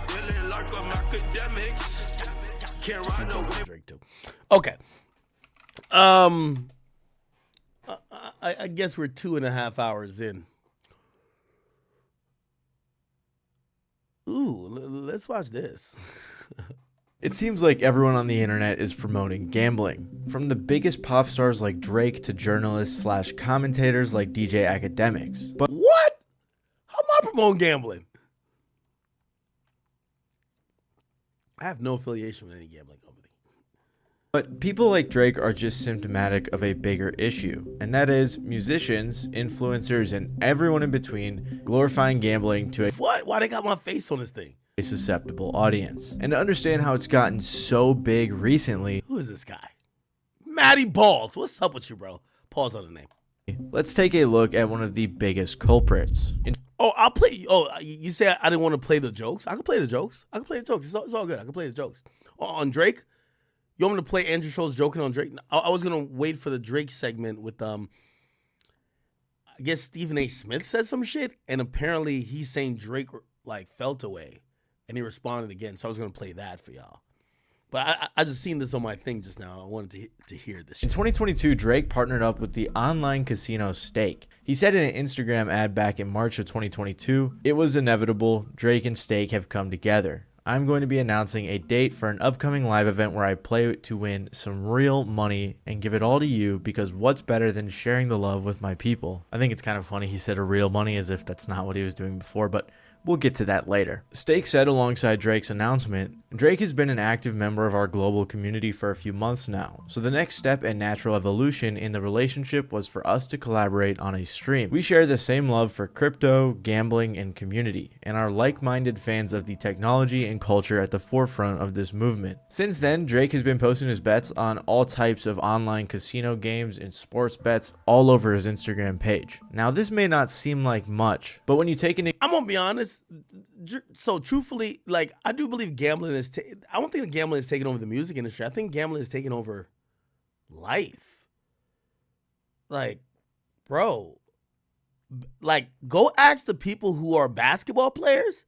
feeling like I'm academics. Can't ride no wave. Drake too. Okay. I guess we're 2.5 hours in. Ooh, let's watch this. It seems like everyone on the internet is promoting gambling, from the biggest pop stars like Drake to journalists / commentators like DJ Akademiks. But What? How am I promoting gambling? I have no affiliation with any gambling company. But people like Drake are just symptomatic of a bigger issue, and that is musicians, influencers, and everyone in between glorifying gambling to What? Why they got my face on this thing? a susceptible audience. And to understand how it's gotten so big recently, Who is this guy? Matty Balls. What's up with you, bro? Pause on the name. let's take a look at one of the biggest culprits. Oh, I'll play. Oh, you say I didn't want to play the jokes? I can play the jokes. It's all good. I can play the jokes. On Drake, you want me to play Andrew Schultz joking on Drake? I was gonna wait for the Drake segment with I guess Stephen A. Smith said some shit, and apparently he's saying Drake like felt away, and he responded again. So I was gonna play that for y'all. But I just seen this on my thing just now. I wanted to hear this shit. In 2022, Drake partnered up with the online casino Stake. He said in an Instagram ad back in March of 2022, "It was inevitable. Drake and Stake have come together. I'm going to be announcing a date for an upcoming live event where I play to win some real money and give it all to you, because what's better than sharing the love with my people?" I think it's kind of funny he said a real money as if that's not what he was doing before, but we'll get to that later. Stake said alongside Drake's announcement, "Drake has been an active member of our global community for a few months now, so the next step and natural evolution in the relationship was for us to collaborate on a stream. We share the same love for crypto, gambling, and community, and are like-minded fans of the technology and culture at the forefront of this movement." Since then, Drake has been posting his bets on all types of online casino games and sports bets all over his Instagram page. Now, this may not seem like much, but when you take into I'm gonna be honest. So truthfully, like I do believe gambling is. I don't think gambling is taking over the music industry. I think gambling is taking over life. Like, bro, like go ask the people who are basketball players.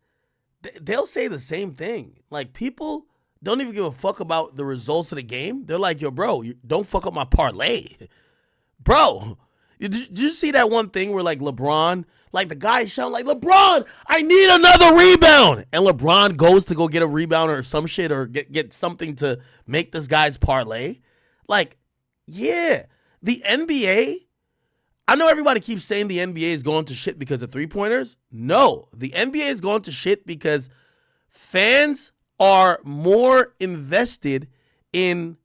They'll say the same thing. Like people don't even give a fuck about the results of the game. They're like, yo, bro, don't fuck up my parlay, bro. Did you see that one thing where like LeBron? Like the guy shouting like, "LeBron, I need another rebound." And LeBron goes to go get a rebound or some shit or get something to make this guy's parlay. Like, yeah, the NBA, I know everybody keeps saying the NBA is going to shit because of three-pointers. No, the NBA is going to shit because fans are more invested in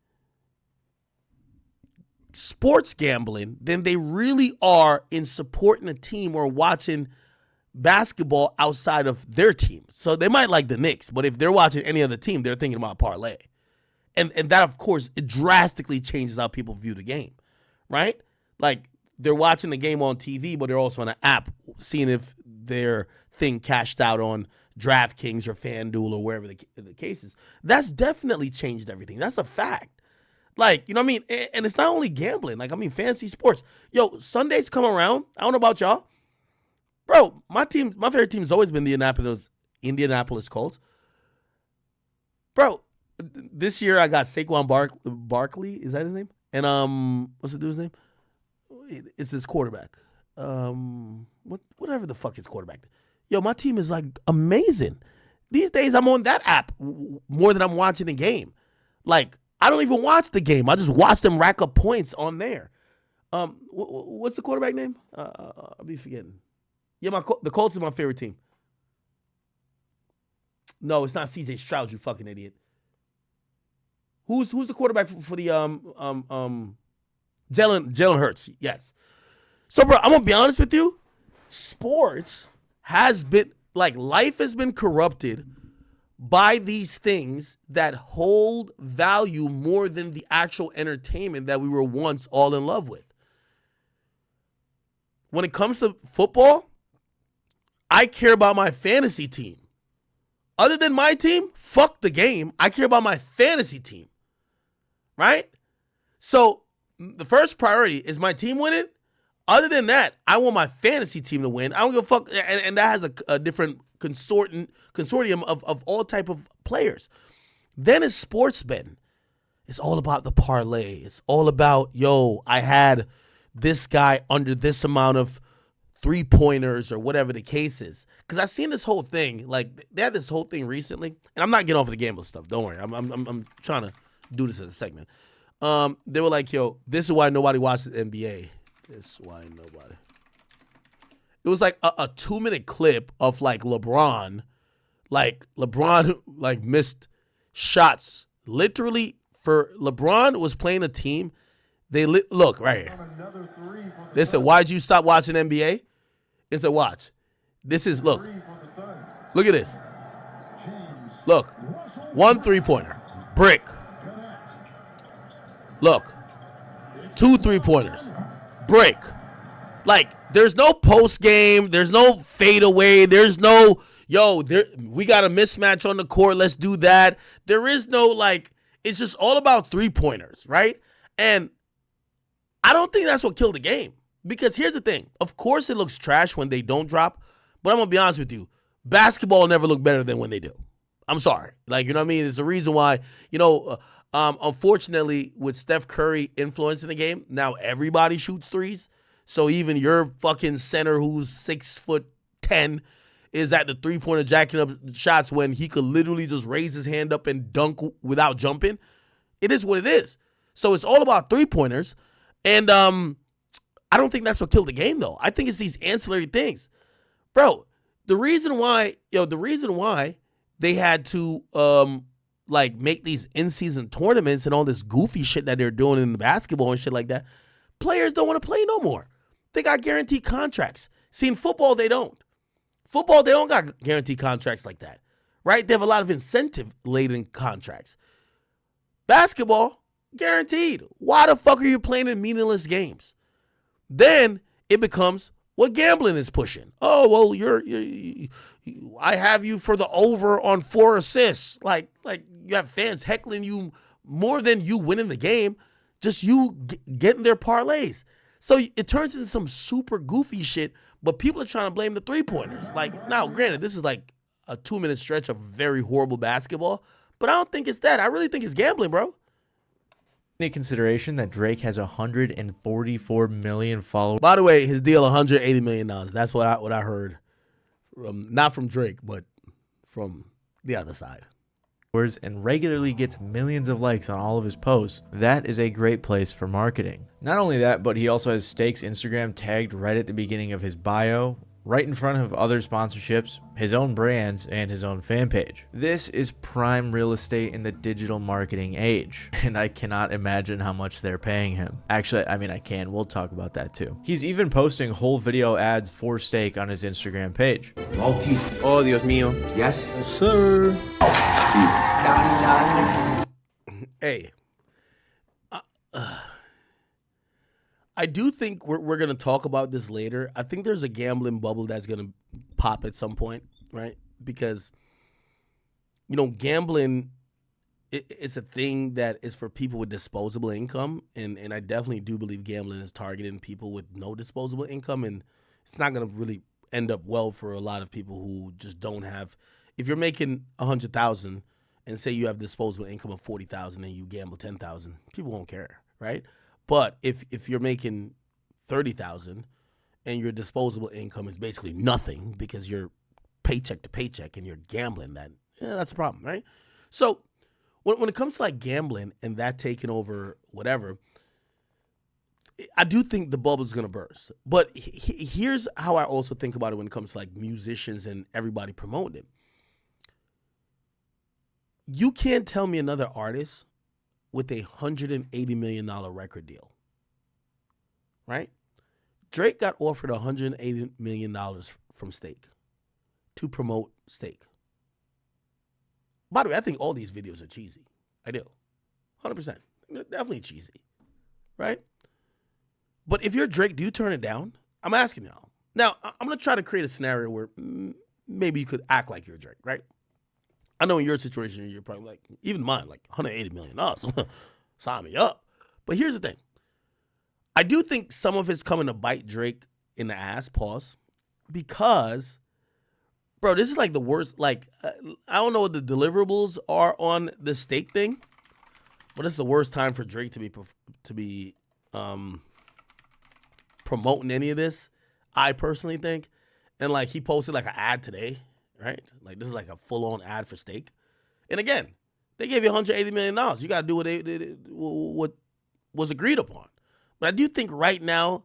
sports gambling than they really are in supporting a team or watching basketball outside of their team. So they might like the Knicks, but if they're watching any other team, they're thinking about parlay. And that, of course, it drastically changes how people view the game, right? Like they're watching the game on TV, but they're also on an app seeing if their thing cashed out on DraftKings or FanDuel or wherever the case is. That's definitely changed everything. That's a fact. Like, you know what I mean? And it's not only gambling. Like, I mean, fantasy sports. Yo, Sundays come around. I don't know about y'all. Bro, my favorite team has always been the Indianapolis Colts. Bro, this year I got Saquon Barkley. Is that his name? And what's the dude's name? It's his quarterback. Whatever the fuck his quarterback. Yo, my team is like amazing. These days I'm on that app more than I'm watching the game. Like, I don't even watch the game. I just watch them rack up points on there. What's the quarterback name? I'll be forgetting. Yeah, the Colts is my favorite team. No, it's not C.J. Stroud, you fucking idiot. Who's the quarterback for the Jalen Hurts? Yes. So, bro, I'm gonna be honest with you. Sports has been like life has been corrupted by these things that hold value more than the actual entertainment that we were once all in love with. When it comes to football, I care about my fantasy team. Other than my team, fuck the game. I care about my fantasy team. Right? So the first priority is my team winning. Other than that, I want my fantasy team to win. I don't give a fuck. And that has a different consortium of all type of players. Then it's sportsmen. It's all about the parlay. It's all about, yo, I had this guy under this amount of 3-pointers or whatever the case is. Because I've seen this whole thing. Like, they had this whole thing recently. And I'm not getting off of the gambling stuff. Don't worry. I'm trying to do this in a segment. They were like, yo, this is why nobody watches the NBA. This is why nobody. It was like a 2-minute clip of like LeBron like missed shots. Literally, for LeBron was playing a team. Look right here. They said, why'd you stop watching NBA? They said, watch. This is, look at this. Look, 1 3-pointer, brick. Look, 2 3-pointers, brick. Like, there's no post game, there's no fadeaway, there's no, we got a mismatch on the court, let's do that. There is no, like, it's just all about 3-pointers, right? And I don't think that's what killed the game. Because here's the thing. Of course it looks trash when they don't drop, but I'm going to be honest with you. Basketball never look better than when they do. I'm sorry. Like, you know what I mean? There's a reason why, unfortunately, with Steph Curry influencing the game, now everybody shoots threes. So even your fucking center who's 6'10" is at the 3-pointer jacking up shots when he could literally just raise his hand up and dunk without jumping. It is what it is. So it's all about 3-pointers. And I don't think that's what killed the game, though. I think it's these ancillary things. Bro, the reason why they had to make these in-season tournaments and all this goofy shit that they're doing in the basketball and shit like that, players don't want to play no more. They got guaranteed contracts. See, in football, they don't. Football, they don't got guaranteed contracts like that, right? They have a lot of incentive-laden contracts. Basketball, guaranteed. Why the fuck are you playing in meaningless games? Then it becomes what gambling is pushing. Oh, well, I have you for the over on 4 assists. Like you have fans heckling you more than you winning the game, just you getting their parlays. So it turns into some super goofy shit, but people are trying to blame the 3-pointers. Like, now, granted, this is like a 2-minute stretch of very horrible basketball, but I don't think it's that. I really think it's gambling, bro. Take consideration that Drake has 144 million followers. By the way, his deal $180 million. That's what I heard, not from Drake, but from the other side. And regularly gets millions of likes on all of his posts. That is a great place for marketing. Not only that, but he also has Steak's Instagram tagged right at the beginning of his bio, right in front of other sponsorships, his own brands, and his own fan page. This is prime real estate in the digital marketing age, and I cannot imagine how much they're paying him. Actually, I mean, I can. We'll talk about that too. He's even posting whole video ads for Steak on his Instagram page. Maltese. Oh, Dios mío. Yes? Yes, sir. Hey. I do think we're going to talk about this later. I think there's a gambling bubble that's going to pop at some point, right? Because, gambling, it's a thing that is for people with disposable income. And I definitely do believe gambling is targeting people with no disposable income. And it's not going to really end up well for a lot of people who just don't have. If you're making $100,000 and say you have disposable income of $40,000 and you gamble $10,000, people won't care, right? But if you're making $30,000 and your disposable income is basically nothing because you're paycheck to paycheck and you're gambling, that's a problem, right? So when it comes to like gambling and that taking over whatever, I do think the bubble's gonna burst. But here's how I also think about it when it comes to like musicians and everybody promoting it. You can't tell me another artist with a $180 million record deal, right? Drake got offered $180 million from Steak to promote Steak. By the way, I think all these videos are cheesy. I do. 100%. They're definitely cheesy, right? But if you're Drake, do you turn it down? I'm asking y'all. Now, I'm going to try to create a scenario where maybe you could act like you're Drake, right? I know in your situation, you're probably like, even mine, like $180 million. Sign me up. But here's the thing. I do think some of it's coming to bite Drake in the ass, pause, because, Bro, this is like the worst. Like, I don't know what the deliverables are on the steak thing, but it's the worst time for Drake to be promoting any of this. I personally think, and like he posted like an ad today, right? Like this is like a full on ad for steak, and again, they gave you $180 million. You got to do what was agreed upon. But I do think right now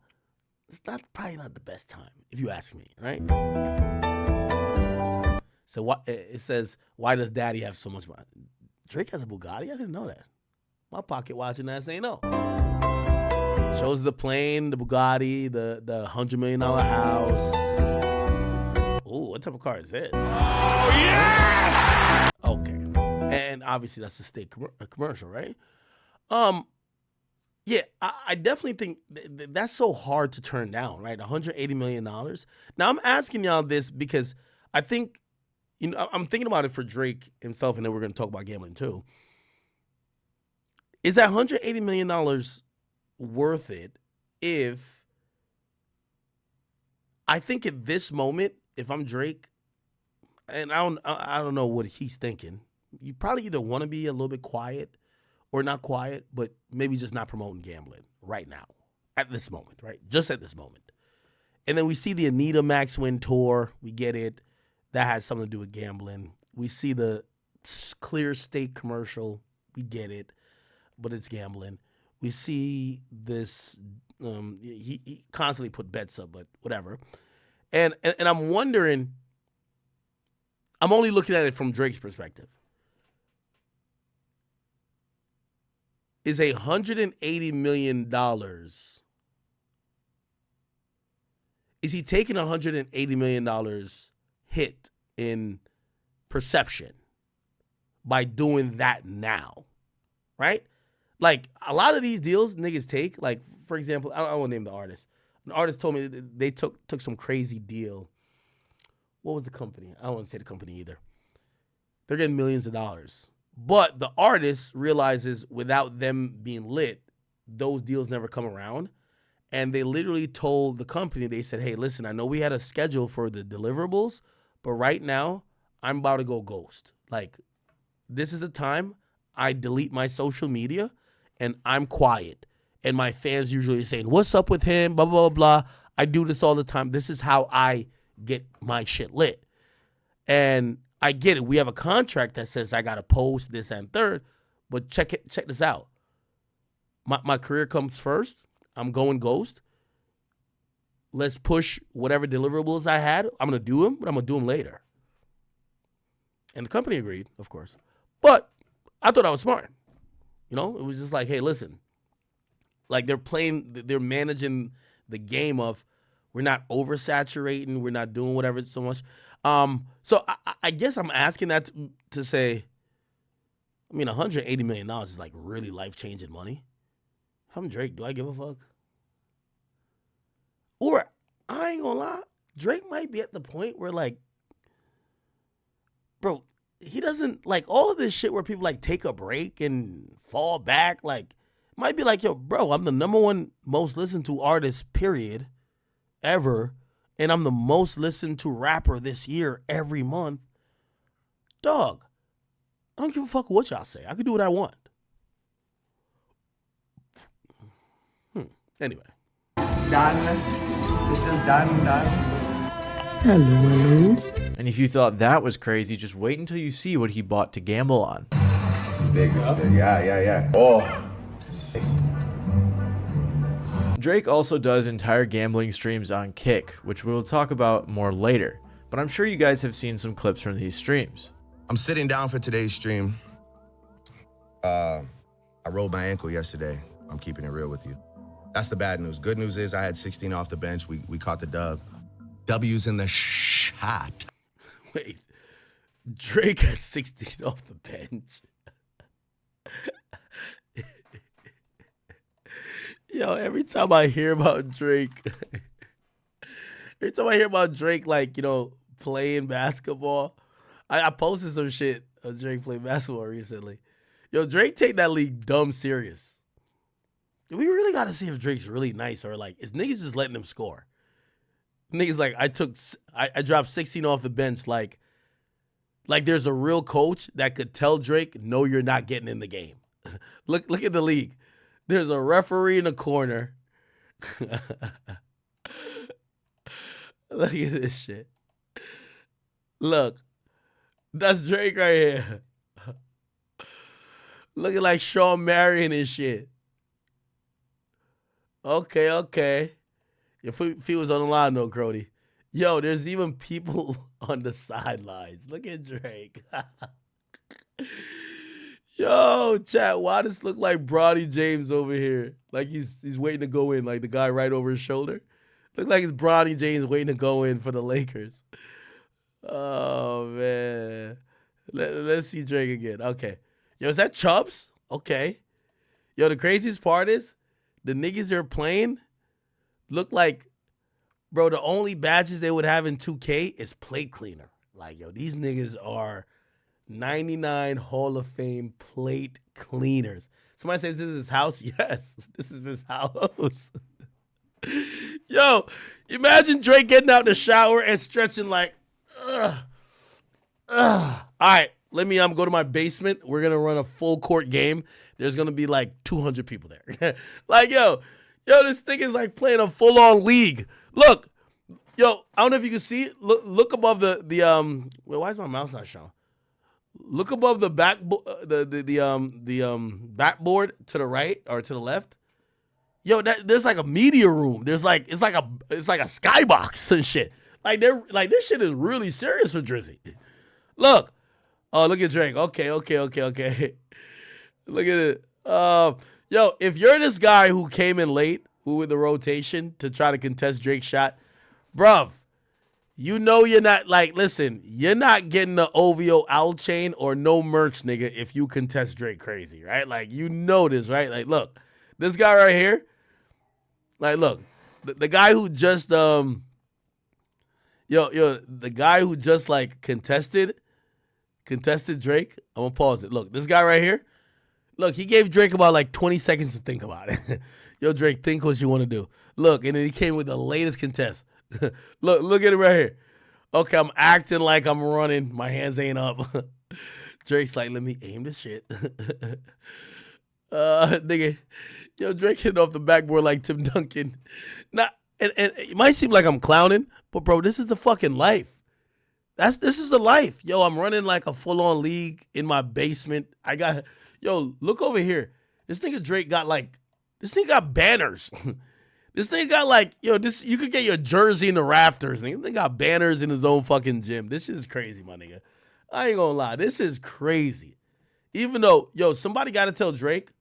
it's probably not the best time, if you ask me, right? So what it says, why does Daddy have so much money? Drake has a Bugatti? I didn't know that. My pocket watching ass ain't know. Shows the plane, the Bugatti, the $100 million house. Ooh, what type of car is this? Oh, yeah! Okay. And obviously that's a state commercial, right? Yeah, I definitely think that's so hard to turn down, right? $180 million. Now, I'm asking y'all this because I think, I'm thinking about it for Drake himself, and then we're going to talk about gambling too. Is that $180 million worth it if, I think at this moment, if I'm Drake, and I don't know what he's thinking, you probably either want to be a little bit quiet or not quiet, but maybe just not promoting gambling right now, at this moment, right? Just at this moment. And then we see the Anita Maxwin tour. We get it. That has something to do with gambling. We see the Clear State commercial. We get it, but it's gambling. We see this, he constantly put bets up, but whatever. And I'm wondering, I'm only looking at it from Drake's perspective. Is $180 million, is he taking $180 million hit in perception by doing that now, right? Like, a lot of these deals niggas take, like, for example, I won't name the artist. An artist told me that they took some crazy deal. What was the company? I don't want to say the company either. They're getting millions of dollars. But the artist realizes without them being lit, those deals never come around. And they literally told the company, they said, hey, listen, I know we had a schedule for the deliverables, but right now I'm about to go ghost. Like, this is the time I delete my social media and I'm quiet. And my fans usually saying, what's up with him, blah, blah, blah, blah. I do this all the time. This is how I get my shit lit. And I get it. We have a contract that says I got to post this and third, but check this out. My career comes first. I'm going ghost. Let's push whatever deliverables I had. I'm going to do them, but I'm going to do them later. And the company agreed, of course. But I thought I was smart. It was just like, hey, listen. Like they're managing the game of we're not oversaturating. We're not doing whatever so much. So I guess I'm asking that to say, I mean, $180 million is like really life-changing money. If I'm Drake, do I give a fuck? Or, I ain't gonna lie, Drake might be at the point where like, bro, he doesn't, like all of this shit where people like take a break and fall back, like, might be like, yo, bro, I'm the number one most listened to artist, period, ever. And I'm the most listened to rapper this year every month. Dog, I don't give a fuck what y'all say. I can do what I want. Anyway. Done. This is done. Hello. And if you thought that was crazy, just wait until you see what he bought to gamble on. Big. Yeah. Oh. Drake also does entire gambling streams on Kick, which we will talk about more later, but I'm sure you guys have seen some clips from these streams. I'm sitting down for today's stream. I rolled my ankle yesterday. I'm keeping it real with you. That's the bad news. Good news is I had 16 off the bench. We caught the dub. W's in the shot. Wait, Drake has 16 off the bench. Yo, every time I hear about Drake, like, playing basketball, I posted some shit of Drake playing basketball recently. Yo, Drake take that league dumb serious. We really got to see if Drake's really nice or like, is niggas just letting him score? Niggas like I dropped 16 off the bench like there's a real coach that could tell Drake, no, you're not getting in the game. Look at the league. There's a referee in the corner. Look at this shit. Look. That's Drake right here. Looking like Sean Marion and shit. Okay. Your feet was on the line though, Crody. Yo, there's even people on the sidelines. Look at Drake. Yo, chat, why does look like Bronny James over here? Like he's waiting to go in, like the guy right over his shoulder. Look like it's Bronny James waiting to go in for the Lakers. Oh, man. Let's see Drake again. Okay. Yo, is that Chubbs? Okay. Yo, the craziest part is the niggas they're playing look like, bro, the only badges they would have in 2K is plate cleaner. Like, yo, these niggas are 99 Hall of Fame plate cleaners. Somebody says this is his house. Yes, this is his house. Yo, imagine Drake getting out the shower and stretching like, ugh. All right, let me go to my basement. We're going to run a full court game. There's going to be like 200 people there. Like, yo, this thing is like playing a full-on league. Look, yo, I don't know if you can see it. Look above the wait, why is my mouse not showing? Look above the backboard to the right or to the left. Yo, there's like a media room. It's like a skybox and shit. Like this shit is really serious for Drizzy. Look. Oh, look at Drake. Okay. Look at it. Yo, if you're this guy who came in late, who with the rotation to try to contest Drake's shot, bruv, you know you're not you're not getting the OVO owl chain or no merch, nigga, if you contest Drake crazy, right? Like, you know this, right? Like, look, this guy right here, like, look, the guy who just, the guy who just, like, contested Drake, I'm gonna pause it. Look, this guy right here, look, he gave Drake about, like, 20 seconds to think about it. Yo, Drake, think what you want to do. Look, and then he came with the latest contest. Look at it right here. Okay, I'm acting like I'm running. My hands ain't up. Drake's like, let me aim this shit. Nigga. Yo, Drake hit off the backboard like Tim Duncan. And it might seem like I'm clowning, but bro, this is the fucking life. This is the life. Yo, I'm running like a full-on league in my basement. Look over here. This nigga Drake got banners. This thing got you could get your jersey in the rafters. This thing got banners in his own fucking gym. This shit is crazy, my nigga. I ain't gonna lie. This is crazy. Even though, somebody gotta tell Drake,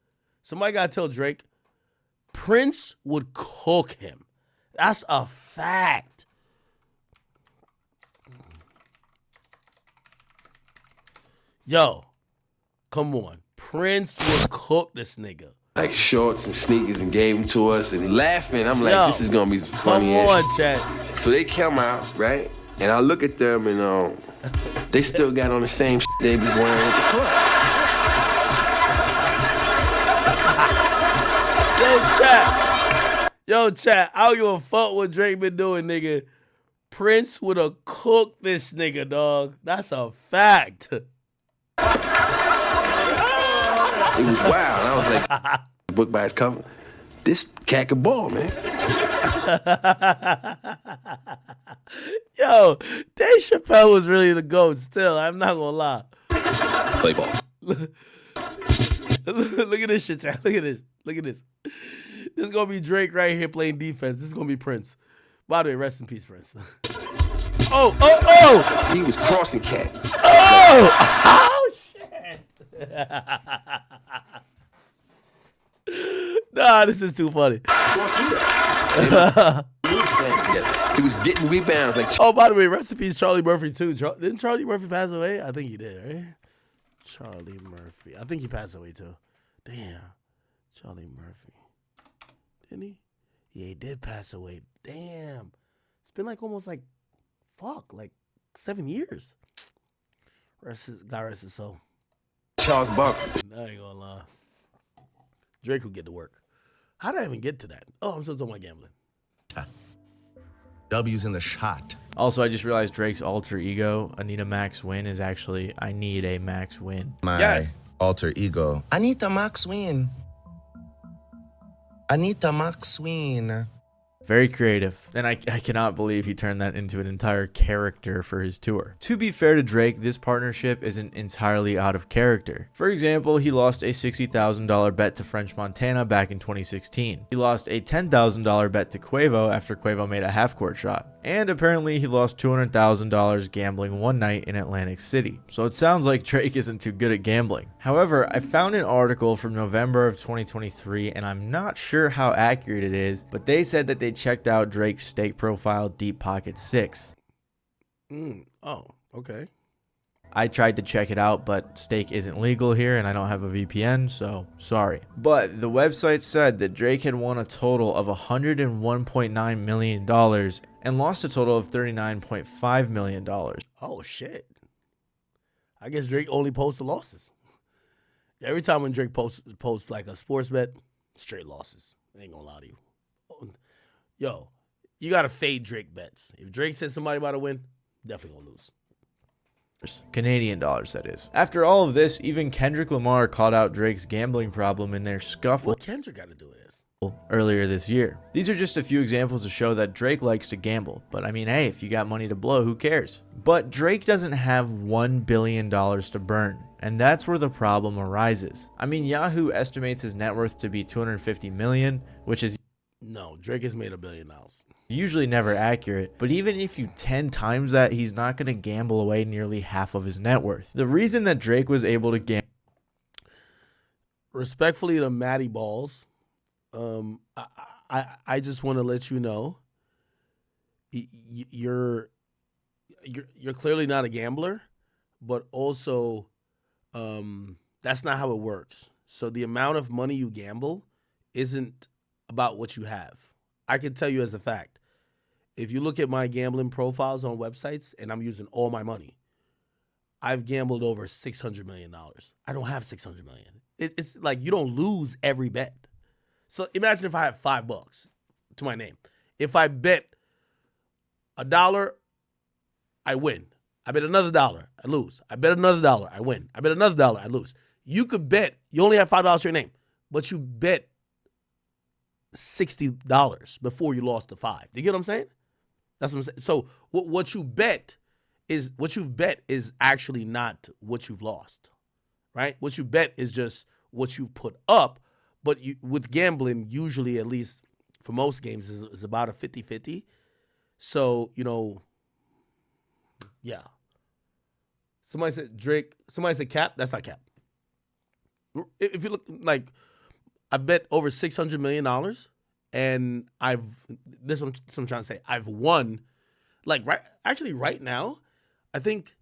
Prince would cook him. That's a fact. Yo, come on. Prince would cook this nigga. Like shorts and sneakers and gave them to us and laughing. I'm like, this is gonna be funny. Come on, chat. So they come out, right? And I look at them and they still got on the same shit they be wearing at the club. Yo, chat. I don't give a fuck what Drake been doing, nigga. Prince would have cooked this nigga, dog. That's a fact. It was wild. I was like, book by his cover. This cat can ball, man. Yo, Dave Chappelle was really the GOAT still. I'm not gonna lie. Play ball. Look at this shit, chat. Look at this. This is gonna be Drake right here playing defense. This is gonna be Prince. By the way, rest in peace, Prince. Oh! He was crossing cats. Oh, shit. Nah, this is too funny. He was getting rebounds like. Oh, by the way, rest in peace, Charlie Murphy too. Didn't Charlie Murphy pass away? I think he did, right? Charlie Murphy. I think he passed away too. Damn, Charlie Murphy. Didn't he? Yeah, he did pass away. Damn, it's been like almost like 7 years. God rest his soul. Charles Barkley. I ain't gonna lie. Drake will get to work. How did I even get to that? Oh, I'm still talking about gambling. W's in the shot. Also, I just realized Drake's alter ego, I Need a Max Win, is actually I Need a Max Win. My alter ego. I need the Max win. I need the Max win. Very creative, and I cannot believe he turned that into an entire character for his tour. To be fair to Drake, this partnership isn't entirely out of character. For example, he lost a $60,000 bet to French Montana back in 2016. He lost a $10,000 bet to Quavo after Quavo made a half-court shot. And apparently he lost $200,000 gambling one night in Atlantic City. So it sounds like Drake isn't too good at gambling. However, I found an article from November of 2023, and I'm not sure how accurate it is, but they said that they checked out Drake's stake profile Deep Pocket 6. Oh, okay. I tried to check it out, but stake isn't legal here and I don't have a VPN, so sorry. But the website said that Drake had won a total of $101.9 million and lost a total of $39.5 million. Oh, shit. I guess Drake only posts the losses. Every time when Drake posts like a sports bet, straight losses. I ain't gonna lie to you. Yo, you gotta fade Drake bets. If Drake says somebody about to win, definitely gonna lose. Canadian dollars, that is. After all of this, even Kendrick Lamar called out Drake's gambling problem in their scuffle. What Kendrick got to do with this? Earlier this year. These are just a few examples to show that Drake likes to gamble. But I mean, hey, if you got money to blow, who cares? But Drake doesn't have $1 billion to burn. And that's where the problem arises. I mean, Yahoo estimates his net worth to be $250 million, which is No, Drake has made $1 billion. usually never accurate, but even if you 10 times that, he's not going to gamble away nearly half of his net worth. The reason that Drake was able to gamble, Respectfully to Matty Balls, I just want to let you know you're clearly not a gambler, but also that's not how it works. So the amount of money you gamble isn't about what you have. I can tell you as a fact, if you look at my gambling profiles on websites and I'm using all my money, I've gambled over $600 million. I don't have $600 million. It's like you don't lose every bet. So imagine if I had $5 to my name. If I bet $1, I win. I bet another $1, I lose. I bet another $1, I win. I bet another $1, I lose. You could bet, you only have $5 to your name, but you bet $60 before you lost the $5. Do you get what I'm saying? That's what I'm saying. So what you've bet is actually not what you've lost, right? What you bet is just what you've put up. But with gambling, usually, at least for most games, is about a 50-50. So, yeah. Somebody said Drake. Somebody said cap. That's not cap. If you look, like, I've bet over $600 million, and this is what I'm trying to say. I've won, like, right now, I think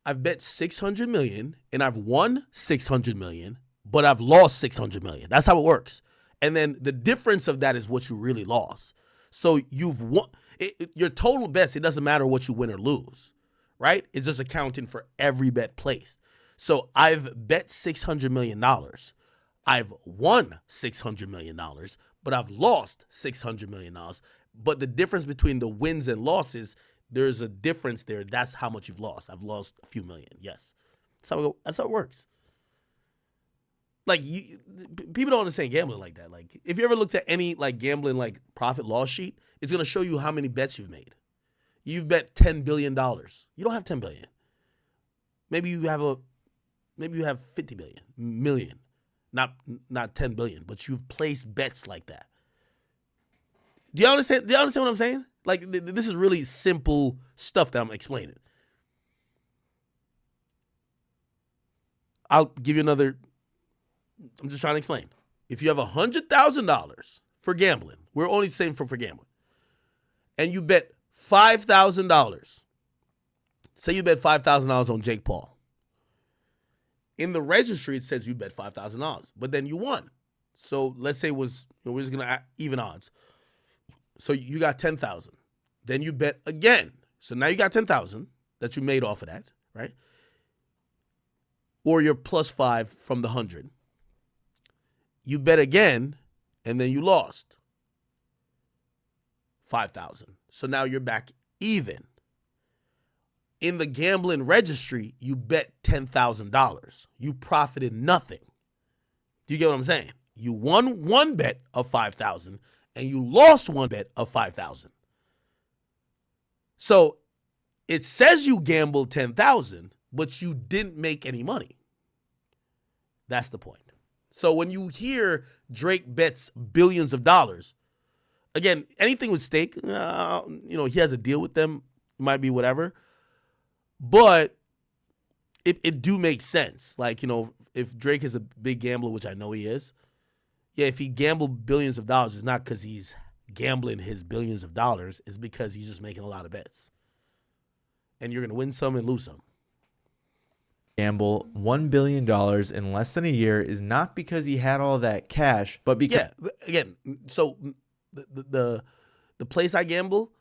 I've bet $600 million, and I've won $600 million, but I've lost $600 million. That's how it works. And then the difference of that is what you really lost. So you've won your total bets. It doesn't matter what you win or lose, right? It's just accounting for every bet placed. So I've bet $600 million. I've won $600 million, but I've lost $600 million. But the difference between the wins and losses, there's a difference there. That's how much you've lost. I've lost a few million. Yes. That's how it works. Like, people don't understand gambling like that. Like, if you ever looked at any, like, gambling, like, profit loss sheet, it's going to show you how many bets you've made. You've bet $10 billion. You don't have $10 billion. Maybe you have 50 million. Not 10 billion, but you've placed bets like that. Do you understand what I'm saying? Like, this is really simple stuff that I'm explaining. I'll give you another. I'm just trying to explain. If you have $100,000 for gambling, we're only saying for gambling, and you bet $5,000. Say you bet $5,000 on Jake Paul. In the registry, it says you bet $5,000, but then you won. So let's say we're just gonna even odds. So you got 10,000. Then you bet again. So now you got 10,000 that you made off of that, right? Or you're plus 5 from the 100. You bet again, and then you lost 5,000. So now you're back even. In the gambling registry, you bet $10,000. You profited nothing. Do you get what I'm saying? You won one bet of $5,000 and you lost one bet of $5,000. So it says you gambled $10,000, but you didn't make any money. That's the point. So when you hear Drake bets billions of dollars, again, anything with stake, he has a deal with them, might be whatever. But it do make sense. Like, if Drake is a big gambler, which I know he is, if he gambled billions of dollars, it's not because he's gambling his billions of dollars. It's because he's just making a lot of bets. And you're going to win some and lose some. Gamble $1 billion in less than a year is not because he had all that cash, but because... Yeah, again, so the place I gamble,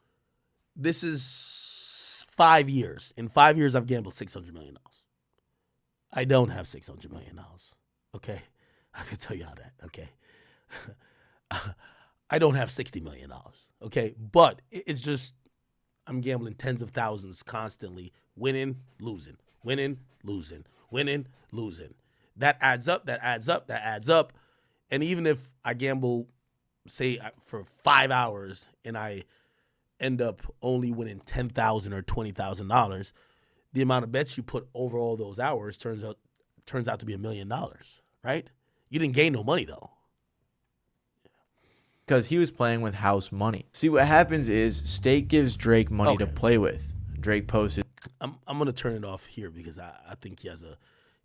this is 5 years. In 5 years, I've gambled $600 million. I don't have $600 million. Okay? I can tell y'all that. Okay? I don't have $60 million. Okay? But it's just, I'm gambling tens of thousands constantly, winning, losing, winning, losing, winning, losing. That adds up, that adds up, that adds up. And even if I gamble, say, for 5 hours and I end up only winning $10,000 or $20,000, the amount of bets you put over all those hours turns out to be $1 million, right? You didn't gain no money though. Because he was playing with house money. See, what happens is Stake gives Drake money to play with. Drake posted. I'm gonna turn it off here because I think he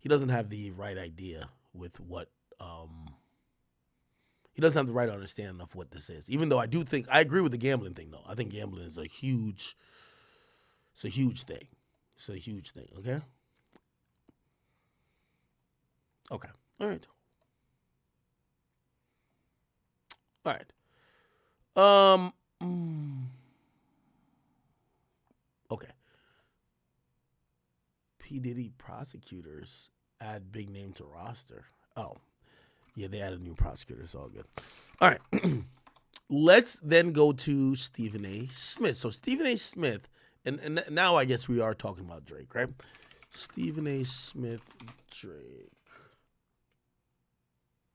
doesn't have the right idea with what he doesn't have the right understanding of what this is. Even though I agree with the gambling thing though. I think gambling is a huge thing. It's a huge thing, okay? Okay. All right. Okay. P. Diddy prosecutors add big name to roster. Oh. Yeah, they added a new prosecutor. It's all good. All right. Let's then go to Stephen A. Smith. So Stephen A. Smith, and now I guess we are talking about Drake, right? Stephen A. Smith, Drake.